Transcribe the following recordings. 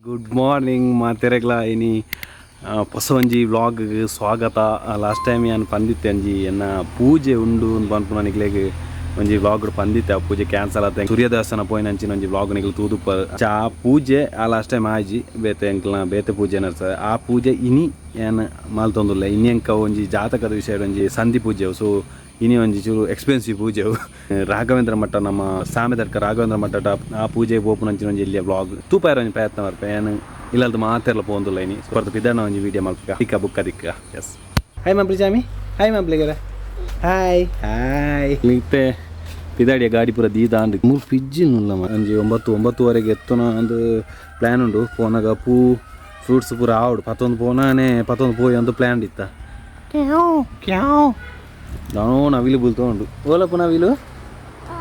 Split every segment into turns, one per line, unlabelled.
Good morning ಮಾತೆರೆಗ್ಲ ಇನಿ ಹೊಸ ಒಂಜಿ ವ್ಲಾಗ್ಗೆ ಸ್ವಾಗತ. ಲಾಸ್ಟ್ ಟೈಮ್ ನಾನು ಪಂದಿತ್ತೆ ಅಂಜಿ ಎನ್ನ ಪೂಜೆ ಉಂಡು ಪನ್ಪು ನನಗೆ ಒಂಜಿ ವ್ಲಾಗ್ ಪಂದಿತ್ತೆ. ಆ ಪೂಜೆ ಕ್ಯಾನ್ಸಲ್ ಆತ. ಸೂರ್ಯ ದೇವಸ್ಥಾನ ಪೋಯಿನ ಅಂಚಿನ ಒಂಜಿ ವ್ಲಾಗ್ ನಿಗಲು ತೂದುಪ್ಪ ಆ ಪೂಜೆ ಆ ಲಾಸ್ಟ್ ಟೈಮ್ ಆಜಿ ಬೇತೆ ಎಂಕ್ಲ ಬೇತೆ ಪೂಜೆ ನಡ್ಸ ಆ ಪೂಜೆ ಇನಿ ಏನು ಮಾಲ್ತೊಂದುಲ್ಲ. ಇನಿ ಎಂಕ ಒಂಜಿ ಜಾತಕದ ವಿಷಯ ಒಂಜಿ ಸಂಧಿ ಪೂಜೆವು. ಸೊ ಇನಿ ಒಂಜಿ ಚೂರು ಎಕ್ಸ್ಪೆನ್ಸಿವ್ ಪೂಜೆವು. ರಾಘವೇಂದ್ರ ಮಠ ನಮ್ಮ ಸಾಮೆದರ್ಕ ರಾಘವೇಂದ್ರ ಮಠ ಆ ಪೂಜೆಗೆ ಓಪನ್ ಅಂಚಿನ ಒಂಜಿ ಇಲ್ಲಿಯ ವ್ಲಾಗ್ ತೂಪಾಯಿರ ಒಂಜಿ ಪ್ರಯತ್ನ ಬರ್ಪೆ. ಏನು ಇಲ್ಲದ ಮಾತೆಲ್ಲ ಪೋಂದುಲ್ಲ ಇನಿ ಬರ್ತ ಪಿದಣ್ಣ ಒಂಜಿ ವೀಡಿಯೋ ಮಾಡ್ಬೇಕ ದಿಕ್ಕ ಬುಕ್ಕ ದಿಕ್ಕ. ಎಸ್ ಹಾಯ್ ಮಾಪ್ಲಿ ಜಾಮಿ ಹಾಯ್ ಮಾಪ್ಲಿಗರ ಹಾಯ್ ಹಾಯ್ ಮಿತ್ತೆ ಪಿದಾಡಿಯ ಗಾಡಿ ಪೂರ ದೀದಾಂಡ್ ಮೂರು ಪಿಜ್ಜಿನುಲ್ಲ ಒಂಜಿ 9-9:30 ಎತ್ತುನ ಒಂದು ಪ್ಲ್ಯಾನ್ ಉಂಡು. ಪೋನಾಗ ಪೂ ಫ್ರೂಟ್ಸ್ ಪೂರ ಆವಡು ಪತ್ತೊಂದು ಪೋನಾನೆ ಪತ್ತೊಂದು ಪೋಯಿ ಒಂದು ಪ್ಲ್ಯಾನ್ ಇತ್ತ. ಕ್ಯಾವ್ ನಾನು ನವಿಲು ಬುಲ್ತಾ ಉಂಡು ಓಲಪ್ಪ ನವಿಲು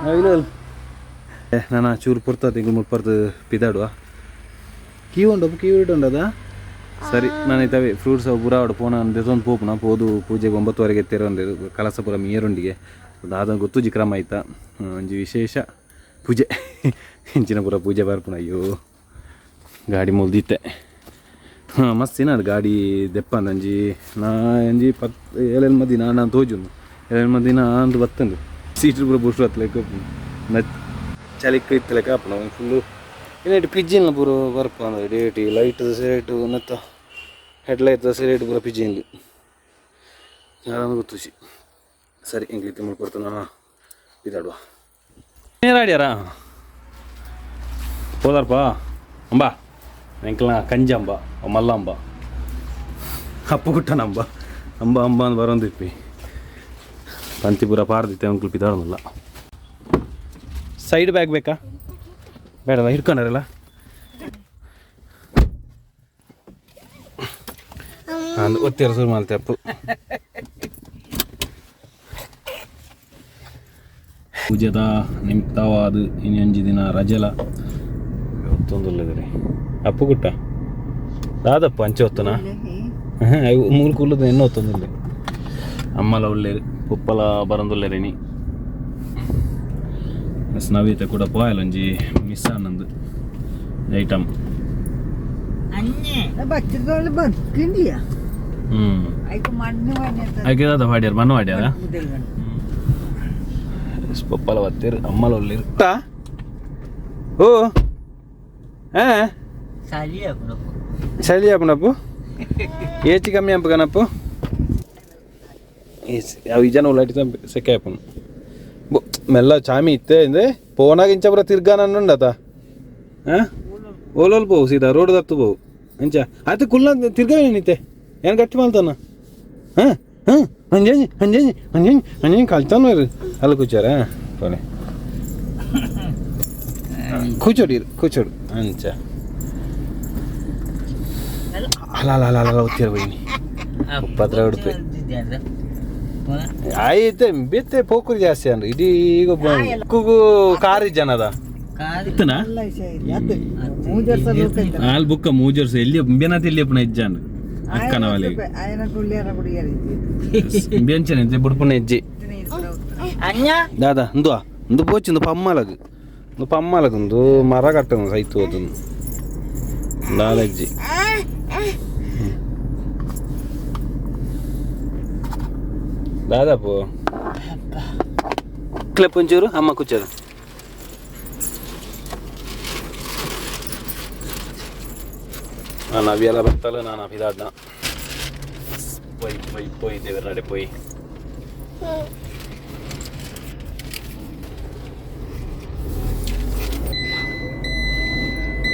ನವಿಲು ನಾನು ಚೂರು ಪುರ್ತ ತಿಂಗಳು ಮುಟ್ಪರ್ದು ಪಿದಾಡುವ ಕೀ ಉಂಡು ಕೀ ಇಟ್ಟುಂಡದ ಸರಿ ನಾನು ಐತವೆ ಫ್ರೂಟ್ಸ್ ಪೂರ ಆವಡು ಪೋನ ದೆಸೊಂದು ಪೋಪುನ ಪೋದು ಪೂಜೆಗೆ 9:30 ಎತ್ತಿರೋಂದು ಕಲಸ ಪೂರ ಮೀರುಂಡಿಗೆ ಅದಾದ ಗೊತ್ತುಜಿ ಕ್ರಮ ಆಯ್ತಾ. ಒಂಜಿ ವಿಶೇಷ ಪೂಜೆ ಇಂಚಿನ ಪೂರ ಪೂಜೆ ಬರ್ಪುಣ. ಅಯ್ಯೋ ಗಾಡಿ ಮುಲ್ದಿತ್ತೆ ಮಸ್ತಿನ ಅದು ಗಾಡಿ ದೆಪ್ಪ ಅಂದಂಜಿ ನಾ ಒಂಜಿ 7 ಮಂದಿ ನಾನು ತೋಜುಂಡು 7 ಮಂದಿ ಅಂದು ಬತ್ತಂದು ಸೀಟ್ರು ಪೂರ ಬುಷ್ಟು ಹತ್ತಲೆಕ್ಕ ಚಲಿಕ್ಕೆ ಇತ್ತಲೆಕ್ಕ ಅಪ್ಪ ನಾವು ಫುಲ್ಲು ಏನಾಯ್ತು ಪಿಜ್ಜಿನ ಪೂರ ಬರ್ಪ ಅಂದ್ರೆ ಡೇಟಿ ಲೈಟ್ ಸೆರೇಟು ನತ್ತ ಹೆಡ್ಲೈಟ್ ಸೆರೇಟು ಪೂರ ಪಿಜ್ಜಿನ್ಲಿ ಯಾರಂದು ಗೊತ್ತುಸಿ. ಸರಿ ಹಿಂಗೆ ರೀತಿ ಮಾಡ್ಕೊಡ್ತು ನಾನು ಇದಾಡುವ ಏನಾಡ್ಯಾರ ಹೋದಾರಪ್ಪ ಅಂಬ ಎಂಕಲ್ನ ಕಂಜಂಬ ಮಲ್ಲಂಬ ಅಪ್ಪು ಗುಟ್ಟನಂಬ ಅಂಬ ಅಂಬ ಅಂತ ಬರೋಂದಿಪ್ಪಿ ಪಂತಿಪುರ ಪಾರ್ದಿತ್ತೆ ಅಂಕಲ್ ಪಿದಾಡೋಲ್ಲ. ಸೈಡ್ ಬ್ಯಾಗ್ ಬೇಕಾ ಬೇಡಲ್ಲ ಹಿಡ್ಕೊಂಡಾರಲ್ಲ ಅಂದು ಒತ್ತಿರ ಶುರು ಮಾಡ್ತೆ ಅಪ್ಪು. ಪೂಜೆದ ನಿಮಿತ್ತವಾದ ಇನ್ನೊಂದು ದಿನ ರಜಲ ಇವತ್ತೊಂದುಲ್ಲದ್ರಿ ಅಪ್ಪು ಗುಟ್ಟ ದಾದಪ್ಪ ಅಂಚೆ ಹೊತ್ತನ ಮೂರು ಕುಲ್ಲದ ಇನ್ನೂ ಹೊತ್ತೊಂದಿಲ್ಲ ಅಮ್ಮಲ ಒಳ್ಳೆರು ಉಪ್ಪಲ ಬರಂದುಲ್ಲೇರೇನಿ ನವೀತೆ ಕೂಡ ಪಾಯಲ್ ಒಂಜಿ ಮಿಸ್ ಅನ್ನೊಂದು ಐಟಮ್ ಆಯ್ಕೆ ಮಾಡ್ಯಾರ ಮಣ್ಣು ಮಾಡ್ಯಾರ ಪಪ್ಪಲ ಬತ್ತೇರು ಅಮ್ಮಲ ಒಳ್ಳೆರು ಓ ಚಳಿ ಅಪ್ಪನಪ್ಪು ಏಚಿ ಕಮ್ಮಿ ಅಪ್ಪ ಕನಪ್ಪು ಅವು ಈ ಜನ ಉಳ್ಳಾಟಿ ಸೆಕೆ ಅಪ್ಪನು ಮೆಲ್ಲ ಚಾಮಿ ಇತ್ತೆ ಅಂದ್ರೆ ಪೋನಾಗ ಇಂಚ ಬರ ತಿರ್ಗಾನುಂಡತ ಹಾಂ ಓಲೋಲ್ ಬೋವು ಸೀದಾ ರೋಡ್ ದತ್ತು ಬೋವು ಇಂಚ ಆಯ್ತು ಕುಲ್ಲ ತಿರ್ಗಾವೇನಿತ್ತೆ ಏನು ಗಟ್ಟಿ ಮಾಡ್ತಾನ ಹಾಂ ಹಾಂ ಹಂಜಂಜಿ ಹಂಜಂಜಿ ಹಂಜಂಜಿ ಹಂಜಂಜಿ ಕಲ್ತಾನು ಇರು ಅಲ್ಲಿ ಕೂಚಾರ ಕೊನೆ ಕೂಚೋಡಿ ಕೂಚೋಡು ಅಂಚ ಅಲ್ಲ ಅಲ್ಲ ಅಲ್ಲ ಅಲ್ಲ ಒತ್ತಿರ ಬೈನಿ 20 ರೂಪಾಯಿ ಆಯ್ತೆ ಬೆತ್ತೆ ಪೋಕುರಿ ಜಾಸ್ತಿ ಅಂದ್ರೆ ಇಡೀ ಈಗ ಕೂಗು ಕಾರಿ ಜನದ ಹಾಲ್ ಬುಕ್ಕ 3 ವರ್ಷ ಎಲ್ಲಿ ಬೆನತ ಎಲ್ಲಿ ಪುನಃ ಇಜ್ಜಾನ್ ಅಕ್ಕನ ವಾಲೆ ಬೆಂಚನೆ ಬುಡ್ಪುನ ಇಜ್ಜಿ ದಾದಾ ಒಂದು ಪೋಚಿಂದು ಪಮ್ಮಲಗೊಂದು ಮರ ಕಟ್ಟನು ಸೈತು ಅದನ್ನು ನಾಲಜ್ಜಿ ದಾದಾಪು ಕ್ಲಿಪ್ ಒಂಚೂರು ಅಮ್ಮ ಕೂಚೋದು ನಾನು ಅವಿಯೆಲ್ಲ ಬರ್ತಲ್ಲ ನಾನು ಅಭಿದಾಡ್ನ ಪೊಯ್ ದೇವರಡೆ ಪೊಯ್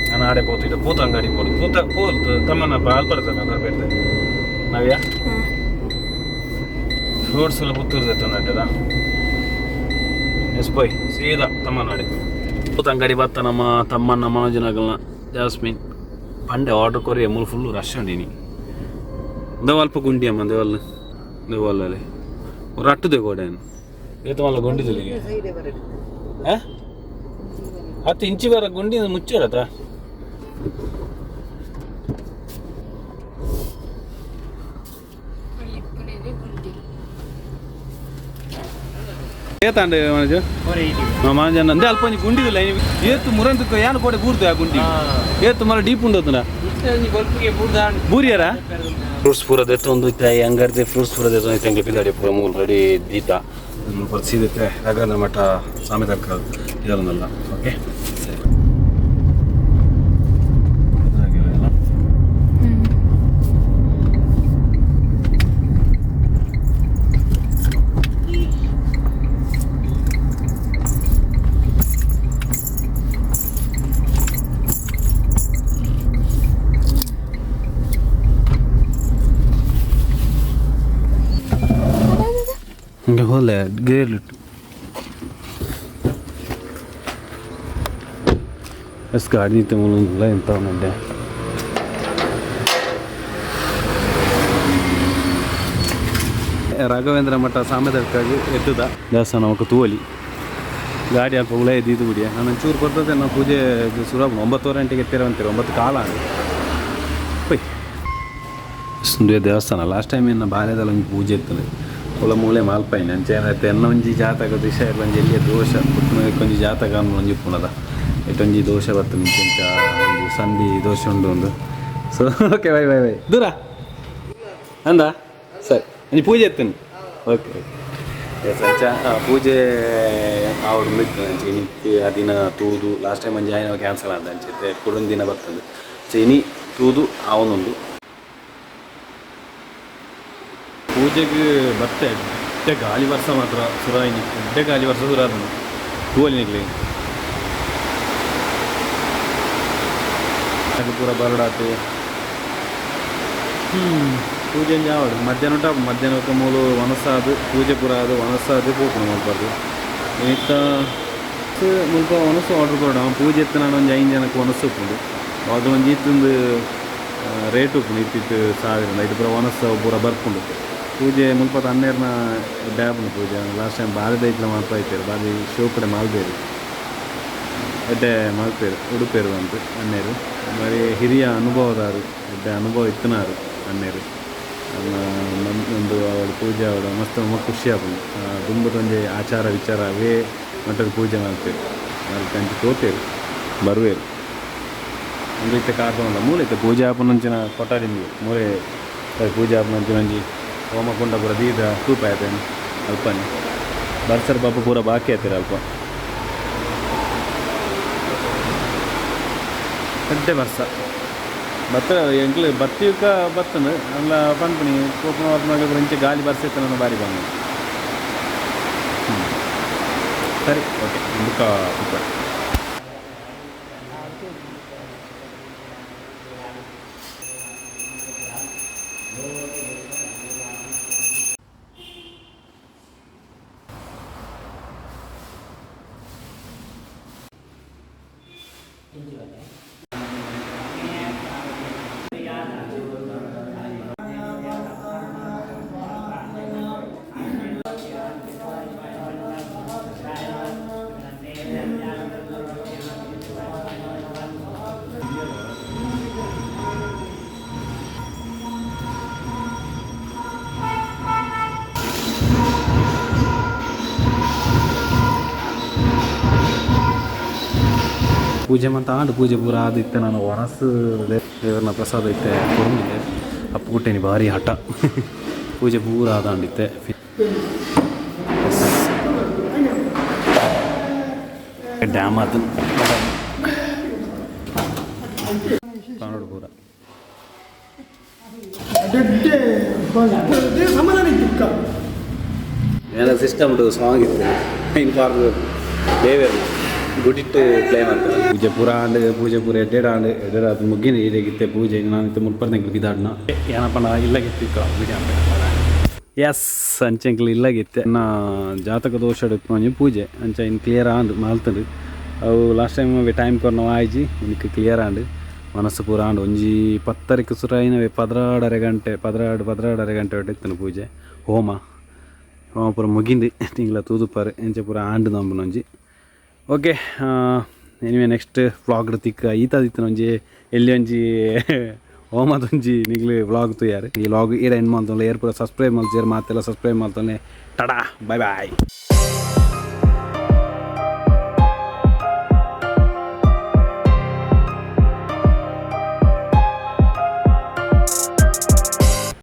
ನಾನು ಆಡೆ ಪೋತಿದ್ದೆ ಪೂತ ಅಂಗಡಿ ಪೋಲ್ತು ತಮ್ಮನ ಹಾಲು ಬರ್ತದೆ ಅದರ ಬೇಡ್ದೆ ನಾವ್ಯಾ ಫ್ರೂಟ್ಸ್ ಎಲ್ಲ ಪುತ್ತೂರ್ದೈತೆ ನಡ್ಯದ ಎಸ್ ಪೊಯ್ ಸೀದಾ ತಮ್ಮನಾಡಿ ಪೂತ ಅಂಗಡಿ ಬತ್ತ ನಮ್ಮ ತಮ್ಮನ ಮನೋಜನಗಳನ್ನ ಜಾಸ್ಮಿನ್ ಪಂಡೆ ಆರ್ಡರ್ ಕೊರಿ ಮೂರು ಫುಲ್ಲು ರಶ್ ಉಂಡಿನಿ ದೇವಲ್ಪ ಗುಂಡಿ ಅಮ್ಮ ದೇವಲ್ಲಲ್ಲಿ ರಟ್ಟುದೆ ಗೋಡೆನು ಏತ ಮಲ್ಲ ಗುಂಡಿದಲ್ಲಿಗೆ 10 ಇಂಚಿ ಬರ ಗುಂಡಿ ಮುಚ್ಚಿಡತ್ತ ಏತಾಂಡೆ ಮನಜು ಮಾಂಜ ಅಂದೆ ಅಲ್ಪ ಒಂಜಿ ಗುಂಡಿದಿಲ್ಲ ಏತು ಮುರಂತಕ್ಕೆ ಏನು ಕೋಡೆ ಬೂರ್ದು ಆ ಗುಂಡಿ ಏತು ಮರ ಡೀಪ್ ಉಂಡೋತನ ಬೂರಿಯಾರ ಫ್ರೂಟ್ಸ್ ಪೂರ ದೆತ್ತೊಂದು ಇತ್ತೆ ಹಂಗಾರ್ದೆ ಫ್ರೂಟ್ಸ್ ಪೂರ ದೆತ್ತೊಂದು ಇತ್ತೆ ಎಂಗ್ಲಿ ಪಿಲ್ಲಾಡಿ ಪೂರ ಮೂರು ರೆಡಿ ದೀತ ಸೀದತ್ತೆ ರಗನ ಮಠ ಸ್ವಾಮಿ ತರ್ಕ ಇದರಲ್ಲ ಓಕೆ ಸರಿ ಹಂಗೆ ಹೋಲೆ ಗೇರ್ಲಿಟ್ಟು ಎಷ್ಟು ಗಾಡಿ ನಿಂತ ಮೂಲಲ್ಲ ಎಂತ ನಡ್ಡೆ ರಾಘವೇಂದ್ರ ಮಠ ಸಾಮೆದಕ್ಕಾಗಿ ಎತ್ತದ ದೇವಸ್ಥಾನ ಅವಕ್ಕೆ ತೂವಲಿ ಗಾಡಿ ಅಲ್ಪ ಉಳೆ ಇದ್ದಿದ್ದು ಬಿಡಿ ನಾನು ಒಂಚೂರು ಬರ್ತದೆ ನಾವು ಪೂಜೆ ಶುರು 9:30 ಗಂಟೆಗೆ ಎತ್ತೀರ ಅಂತೀರಿ 9 ಕಾಲ ಪೈ ಸುಂದರ ದೇವಸ್ಥಾನ ಲಾಸ್ಟ್ ಟೈಮ್ ಏನು ಬಾಲ್ಯದಲ್ಲಿ ಒಂದು ಪೂಜೆ ಇರ್ತದೆ ಒಳ ಮೂಳೆ ಮಾಲ್ಪಾಯಿನ ಅಂಚೇನೈತೆ ಎನ್ನ ಒಂಜಿ ಜಾತಕ ದಿಶ ಒಂಜಿ ಎಲ್ಲಿಯ ದೋಷ ಪುಟ್ಟನೊಂಜಿ ಜಾತಕ ಒಂಜಿ ಪುನದ ಎಟ್ಟೊಂಜಿ ದೋಷ ಬರ್ತದೆ ಮುಂಚೆ ಒಂದು ಸಂಧಿ ದೋಷ ಉಂಡು ಒಂದು so okay bye bye bye ದೂರ ಅಂದ ಸರಿ ಒಂಜಿ ಪೂಜೆ ಎತ್ತೇನೆ ಓಕೆ ಸಂಚ ಪೂಜೆ ಅವ್ರು ನಿಂತು ನಿತ್ಯ ಆ ದಿನ ತೂದು ಲಾಸ್ಟ್ ಟೈಮ್ ಒಂಜಿ ಆಯ್ನ ಕ್ಯಾನ್ಸಲ್ ಆದ ಅಂಚೆ ಕುಡೊಂದು ದಿನ ಬರ್ತದೆ ಇನಿ ತೂದು ಅವನೊಂದು ಪೂಜೆಗೆ ಬತ್ತೆ ಎಡ್ಡೆ ಗಾಳಿ ವರ್ಷ ಮಾತ್ರ ಸುರಾಯಿನಿ ಎಡ್ಡೆ ಗಾಳಿ ವರ್ಷ ಸುರಾದ ಹೂವಲ್ಲಿ ನಿಗ್ಲಿ ಅದು ಪೂರ ಬರಡಾತು ಪೂಜೆ ಯಾವುದು ಮಧ್ಯಾಹ್ನ ಉಂಟು ಮಧ್ಯಾಹ್ನಕ್ಕೆ ಮೂಲು ಒಣಸಾದು ಪೂಜೆ ಪೂರ ಅದು ಒಣಸಾದು ಪೂಪಣ ಮಾಡ್ಬಾರ್ದು ಇತ್ತ ಮುಲ್ಪ ಒಣಸು ಆರ್ಡ್ರ್ ಕೊಡ ಪೂಜೆ ಎತ್ತು ನಾನು ಒಂದು 5 ಜನಕ್ಕೆ ಒಣಸು ಉಪ್ಪುಂಡು ಅದು ಒಂದು ಇತ್ತೊಂದು ರೇಟ್ ಉಪ್ಪುಂಡು ಇತ್ತಿತ್ತು 1000 ಇದು ಪೂರ ಒಣಸ ಪೂರ ಬರ್ಪುಂಡು ಪೂಜೆ ಮುಲ್ಪ ಅನ್ನೇರ್ನ ಡ್ಯಾಬ್ನ ಪೂಜೆ ಲಾಸ್ಟ್ ಟೈಮ್ ಬಾಲ್ಯದ ಇಟ್ಲ ಮಾಡ್ತಾ ಇದ್ದಾರೆ ಬಾಲಿ ಶೋ ಕಡೆ ಮಾಲ್ಬೇರು ಎಡ್ಡೆ ಮಾಲ್ಪೇರು ಉಡುಪೇರು ಅಂತ ಅನ್ನೇರು ಬರೀ ಹಿರಿಯ ಅನುಭವದಾರು ಎಡ್ಡೆ ಅನುಭವ ಇತ್ತನಾರು ಅನ್ನೇರು ಒಂದು ಅವಳ ಪೂಜೆ ಅವಳ ಮಸ್ತ್ ಖುಷಿ ಆಗ್ಬೋದು ದುಂಬದೊಂದು ಆಚಾರ ವಿಚಾರ ಅವೇ ಮಟ್ಟದ ಪೂಜೆ ಮಾಡ್ತೇವೆ ಅಲ್ಲಿ ಕಂಚು ತೋತೇರು ಬರುವೇರು ಒಂದು ಇತ್ತೆ ಕಾರ್ಬಲ್ಲ ಮೂಲೆ ಪೂಜೆ ಆಪನಂಚಿನ ಕೊಟ್ಟಾಡಿದ್ವಿ ಮೂಲೆ ಪೂಜೆ ಆಪನಂಚಿನ ಒಂಜಿ ಹೋಮಕುಂಡ ಪೂರ ದೀದ ತೂಪ ಆಯ್ತೇನೆ ಅಲ್ಪನೇ ಬರ್ಸರ್ ಪಾಪ ಪೂರ ಬಾಕಿ ಆಯ್ತೀರ ಅಲ್ಪ ಗಂಟೆ ಬರ್ಸ ಬತ್ತ ಎಂಕ್ಲು ಬತ್ತಿಕ ಬತ್ತನು ಅಲ್ಲ ಪಂಪಣಿ ಕೋಪನ ಇಂಚೆ ಗಾಳಿ ಬರ್ಸೈತೆ ನಾನು ಬಾರಿ ಬಂದು ಸರಿ ಓಕೆ ಬುಕ್ಕ ಬುಕ್ಕ ಪೂಜೆ ಮತ್ತು ಆಂಡು ಪೂಜೆ ಪೂರ ಆದಿತ್ತೆ ನಾನು ಒಣಸು ದೇವ್ರನ್ನ ಪ್ರಸಾದ ಐತೆ ಕೊಡಂಗಿದ್ದೆ ಅಪ್ಪು ಕೊಟ್ಟೇನಿ ಭಾರಿ ಹಠ ಪೂಜೆ ಪೂರ ಆದಾಂಡಿತ್ತೆ ಡ್ಯಾಮ್ ಆತು ಕಾನೋಡು ಪೂರ ಏನ ಸಿಸ್ಟಮ್ ಉಂಟು ಸಾಂಗ್ ಇತ್ತು ಇನ್ಫಾರ್ಮ್ ದೇವೇರು ಗುಡಿಟ್ಟು ಪ್ಲೇ ಮಾಡ್ತಾರೆ ಪೂಜೆ ಪೂರ ಆಂಡು ಪೂಜೆ ಪೂರ ಎಡ್ಡೆಡ ಅದು ಮುಗ್ಗಿನ ಇದಾಗಿತ್ತೆ ಪೂಜೆ ನಾನು ಮುಲ್ಪರ್ದಂಗೆ ಬಿದ್ದಾಡ್ನ ಏನಪ್ಪ ನಾ ಇಲ್ಲಾಗಿತ್ತು ವಿಡಿಯೋ ಎಸ್ ಅಂಚೆಂಕ್ಲು ಇಲ್ಲಾಗಿತ್ತೆ ನಾ ಜಾತಕ ದೋಷ ಒಂಜಿ ಪೂಜೆ ಅಂಚ ಇನ್ನು ಕ್ಲಿಯರ್ ಆಂಡು ಮಾಲ್ತಂಡು ಅವು ಲಾಸ್ಟ್ ಟೈಮ್ ಟೈಮ್ ಕೊರ್ನವ ಆಯ್ಜಿ ಇನ್ಕೆ ಕ್ಲಿಯರ್ ಆಂಡು ಮನಸ್ಸು ಪೂರ ಆಂಡು ಒಂಜಿ 10 ಸುರಾಯಿನವೆ 12 ಗಂಟೆ 12 ಗಂಟೆ ಹೊಟ್ಟಿತ್ತನು ಪೂಜೆ ಹೋಮ ಪೂರ ಮುಗಿಂದು ತಿಂಗಳ ತೂದುಪಾರು ಎಂಚ ಪೂರ ಆಂಡು ನಂಬನೊಂಜಿ ಓಕೆ ಎನಿವೆ ನೆಕ್ಸ್ಟ್ ವ್ಲಾಗ್ ತಿಕ್ಕ ಈತದಿತ್ತು ಒಂಜಿ ಎಲ್ಲಿ ಒಂಜಿ ಹೋಮದೊಂಜಿ ನಿಗ್ಲು ವ್ಲಾಗ್ ತುಯಾರು ಈ ವ್ಲಾಗ್ ಈರ ಎಂಡ್ ಮಾಡ್ತಾನೆ ಏರ್ಪುರ ಸಬ್ಸ್ಕ್ರೈಬ್ ಮಾಡ್ತೀರ ಮಾತೆಲ್ಲ ಸಬ್ಸ್ಕ್ರೈಬ್ ಮಾಡ್ತಾನೆ ಟಡಾ ಬಾಯ್ ಬಾಯ್